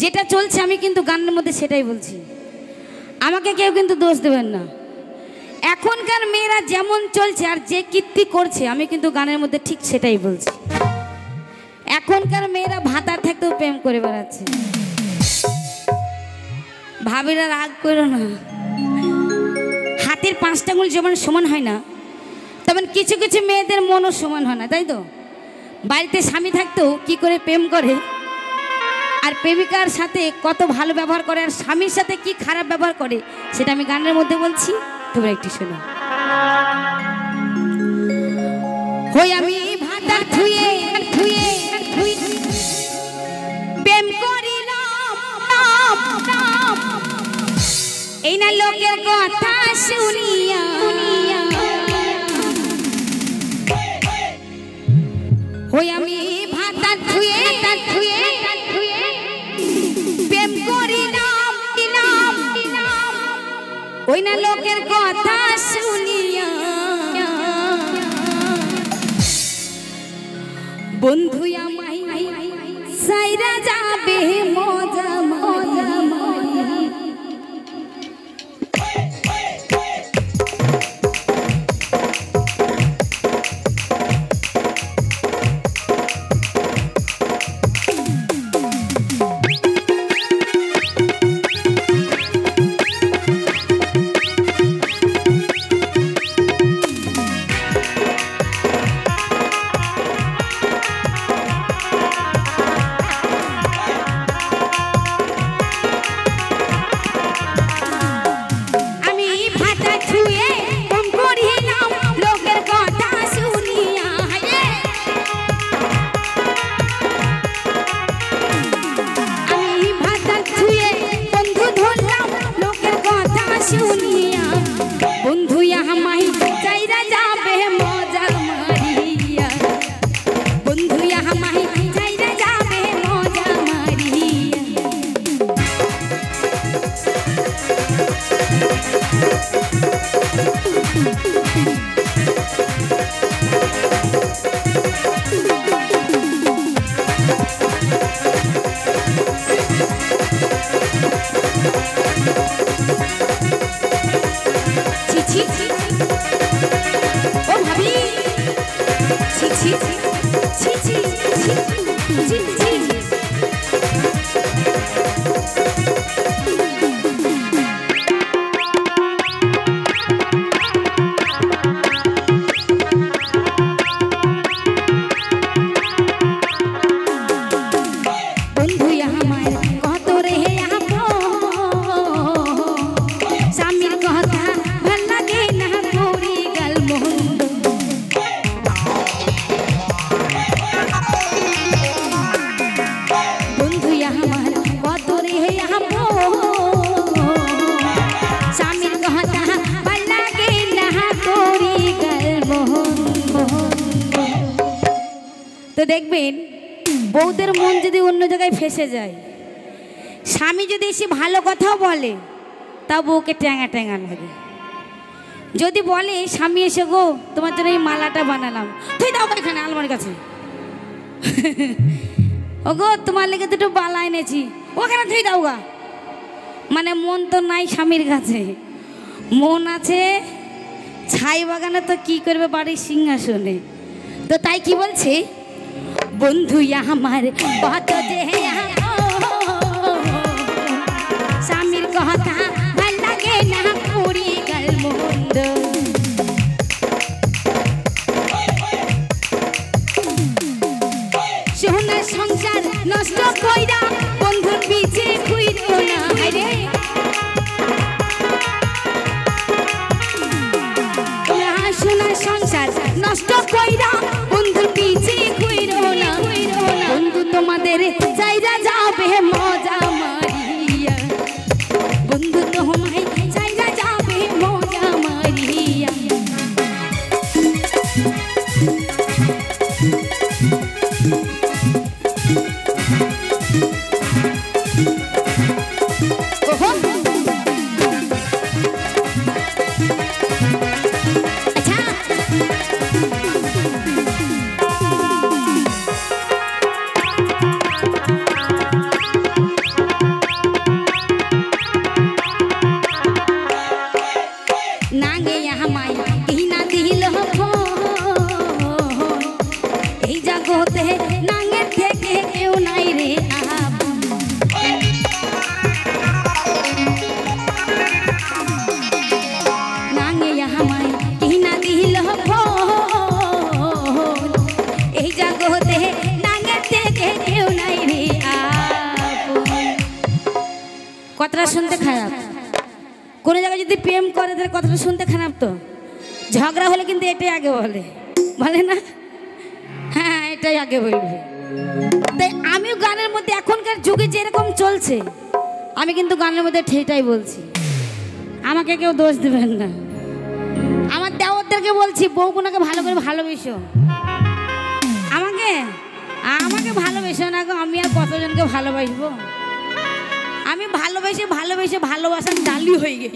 যেটা চলছে আমি কিন্তু গানের মধ্যে সেটাই বলছি, আমাকে কেউ কিন্তু দোষ দেবেন না। এখনকার মেয়েরা যেমন চলছে আর যে কীর্তি করছে আমি কিন্তু গানের মধ্যে ঠিক সেটাই বলছি। এখনকার মেয়েরা ভাতার থাকতেও প্রেম করে বেড়াচ্ছে। ভাবিরা রাগ করো না, হাতের 5টা আঙুল যেমন সমান হয় না তেমন কিছু কিছু মেয়েদের মনও সমান হয় না, তাই তো? বাড়িতে স্বামী থাকতেও কি করে প্রেম করে, আর প্রেমিকার সাথে কত ভালো ব্যবহার করে, আর স্বামীর সাথে কি খারাপ ব্যবহার করে সেটা আমি গানের মধ্যে বলছি, তোমরা একটু শোনো। হই আমি ভাতার ধুয়ে ধুয়ে প্রেম করিলাম, এই না লোকের কথা শুনিয়া, হই আমি ভাতার ধুয়ে ধুয়ে প্রেম করিলাম, ওই না লোকের কথা শুনিয়া, বন্ধু আমায় সাইরা যাবে মজা মজা। তো দেখবেন বউদের মন যদি অন্য জায়গায় ফেসে যায়, স্বামী যদি এসে ভালো কথাও বলে তাও বউকে ট্যাঙা ট্যাঙা লাগে। যদি বলে স্বামী এসে গো তোমার জন্য এই মালাটা বানালাম, তুই দাও এখানে আলমারির কাছে, ও গো তোমার লেগে দুটো বালা এনেছি ওখানে তুই দাও গা, মানে মন তো নাই স্বামীর কাছে, মন আছে ছাই বাগানে, তো কি করবে বাড়ির সিংহাসনে। তো তাই কি বলছে, বন্ধু আমার কত যে স্বামীর কথা ভাল লাগে না পুরি গেল মন্দ, সোনার সংসার নষ্ট কইরা বন্ধুর পিছে ঘুইরো না রে, সোনার সংসার নষ্ট কইরা বন্ধুর পিছে ঘুইরো না, বন্ধু তোমাদের চাইরা যাবে মজা মারিয়া, বন্ধু তোমায় চাইরা যাবে মজা মারিয়া। নাঙের থেকে কেউ নাই রে আপন। নাঙে আমায় কিনা দিল এই জগতে নাঙের থেকে কেউ নাই রে আপন। কথাটা শুনতে খারাপ, কোনো জায়গায় যদি প্রেম করে তাহলে কথাটা শুনতে খারাপ, তো ঝগড়া হলে কিন্তু এটাই আগে বলে, বলে না? হ্যাঁ, এটাই আগে বলবে। তাই আমিও গানের মধ্যে এখনকার যুগে যেরকম চলছে, আমি কিন্তু গানের মধ্যে ঠিকটাই বলছি, আমাকে কেউ দোষ দেবেন না। আমার দেওরদেরকে বলছি, বউগুনাকে ভালো করে ভালোবেসো, আমাকে আমাকে ভালোবেসো না গো, আমি আর কতজনকে ভালোবাসবো? আমি ভালোবেসে ভালোবেসে ভালোবাসার ডালি হয়ে গেই,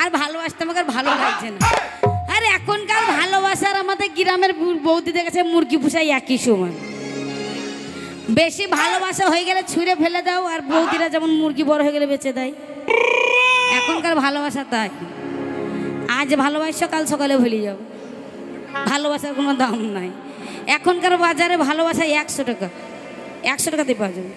আর ভালোবাসতে আমাকে আর ভালো লাগছে না। আর এখনকার ভালোবাসার আমাদের গ্রামের বৌদিদের কাছে মুরগি পুষাই একই সমান। বেশি ভালোবাসা হয়ে গেলে ছুঁড়ে ফেলে দাও, আর বৌদিরা যেমন মুরগি বড় হয়ে গেলে বেঁচে দেয়। এখনকার ভালোবাসা তাই, আজ ভালোবাসো কাল সকালে ভুলে যাও, ভালোবাসার কোনো দাম নাই। এখনকার বাজারে ভালোবাসা 100 টাকা, 100 টাকাতে পাওয়া যাবে।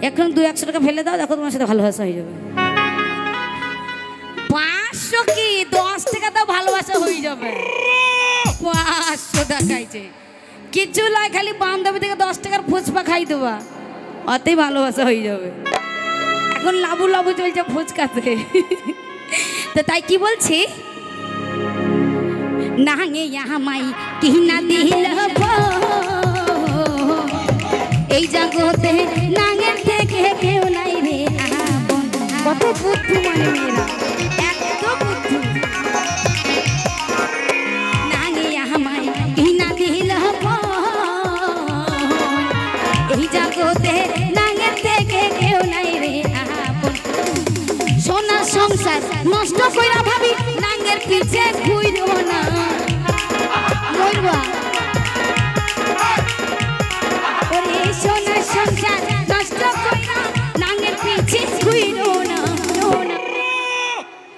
এখন 200-100 টাকা ফেলে দাও, দেখো তোমার সাথে ভালোবাসা হয়ে যাবে। 500 কি 10 টাকা দাও, ভালোবাসা হয়ে যাবে। 500 টাকাইছে কিছু লাই, খালি বান্ধবী থেকে 10 টাকার ফুচকা খাই দেবা, অতই ভালোবাসা হয়ে যাবে। এখন লাবু লাবু চলছে ফুচকাতে। তো তাই কি বলছি, নাঙে আমাই কিনা দিল এই জগতে নাঙের থেকে কেউ নাই রে আপন। কত বুদ্ধি মানে মেয়েরা, এত বুদ্ধি। নাঙে আমাই কিনা দিল এই জগতে নাঙের থেকে কেউ নাই রে আপন। সোনার সংসার নষ্ট কইরা ভাবি নাঙের পিছে ঘুরো না, মরবা ওরে। সোনার সংসার নষ্ট কইরা নাঙের পিছে ঘুরো না।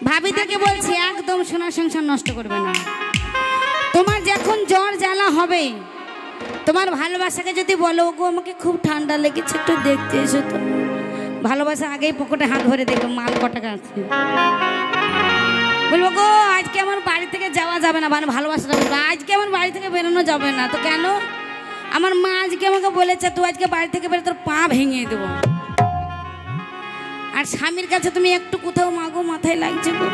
ভাবিদেরকে বলছি, একদম সোনার সংসার নষ্ট করবে না। তোমার যখন জ্বর জ্বালা হবে, তোমার ভালোবাসাকে যদি বলো, গো আমাকে খুব ঠান্ডা লেগেছে, একটু দেখতে এসো, তো ভালোবাসা আগেই পকেটে হাত ভরে দেখো মাল ক টাকা আছে। বলবো, গো আজকে আমার বাড়ি থেকে যাওয়া যাবে না, মানে ভালোবাসাটা বলবো, আজকে আমার বাড়ি থেকে বেরোনো যাবে না। তো কেন? আমার মা আজকে আমাকে বলেছে, তুই আজকে বাড়ি থেকে বেরো, তোর পা ভেঙে দেবো। আর স্বামীর কাছে তুমি একটু কোথাও মাগো মাথায় লাগছে গো,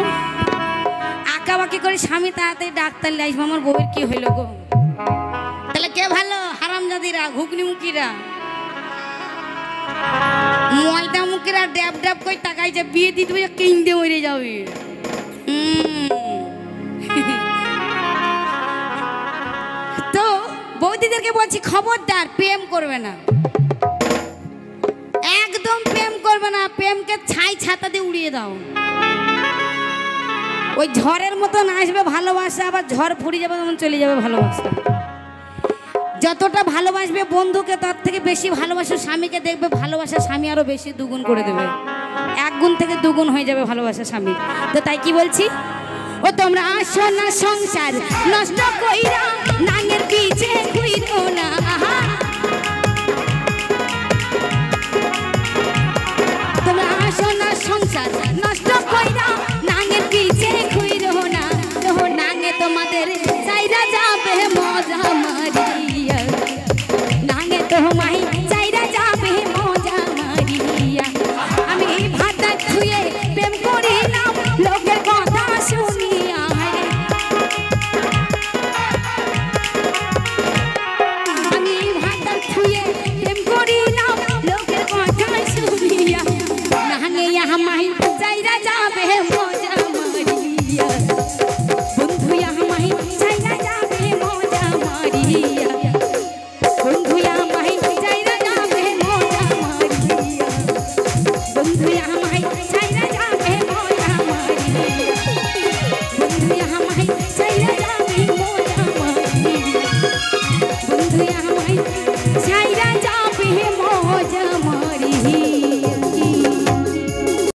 আঁকাবাকি করে স্বামী তাড়াতাড়ি ডাক্তার লাইস, আমার বউয়ের কি হইল গো? তাহলে কে ভালো? হারামজাদিরা, ঘুগনি মুখিরা, ময়দা মুখিরা ড্যাব ড্যাব করে টাকাইছে, বিয়ে দিতে কিনতে মরে যাবে। তো বৌদিদেরকে বলছি, খবরদার প্রেম করবে না, একদম প্রেম করবে না। প্রেমকে ছাই ছাতা দিয়ে উড়িয়ে দাও। ওই ঝড়ের মতন আসবে ভালোবাসা, আবার ঝড় ফুরিয়ে যাবে, তখন চলে যাবে ভালোবাসা। যতটা ভালোবাসবে বন্ধুকে, তার থেকে বেশি ভালোবাসা স্বামীকে, দেখবে ভালোবাসা স্বামী আরো বেশি দুগুণ করে দেবে, 1 গুণ থেকে 2 গুণ হয়ে যাবে ভালোবাসা স্বামী। তো তাই কি বলছি, ও তোমরা আসো না সংসার নষ্ট কইরা নাঙের পিছে ঘুরো না। তোমরা আসো না সংসার নষ্ট কইরা নাঙের পিছে ঘুরো না। নাঙে তোমাদের চাইরা যাবে মজা মারিয়া, নাঙে তোমায় চাইরা যাবে মজা মারিয়া। আমি ভাতা ছুঁয়ে প্রেম করিলাম লোকের কথা শুনিয়া, আমি ভাতা ছুঁয়ে প্রেম করিলাম লোকের কথা শুনিয়া। নাঙে আমায় চাইরা যাবে মজা মারিয়া, বন্ধু আমায় চাইরা যাবে মজা মারিয়া, বন্ধু আমায় চাইরা যাবে মজা মারিয়া, বন্ধু আমায় চাইরা যাবে মজা মারিয়া, বন্ধু আমায় চাইরা যাবে মজা মারিয়া, বন্ধু আমায়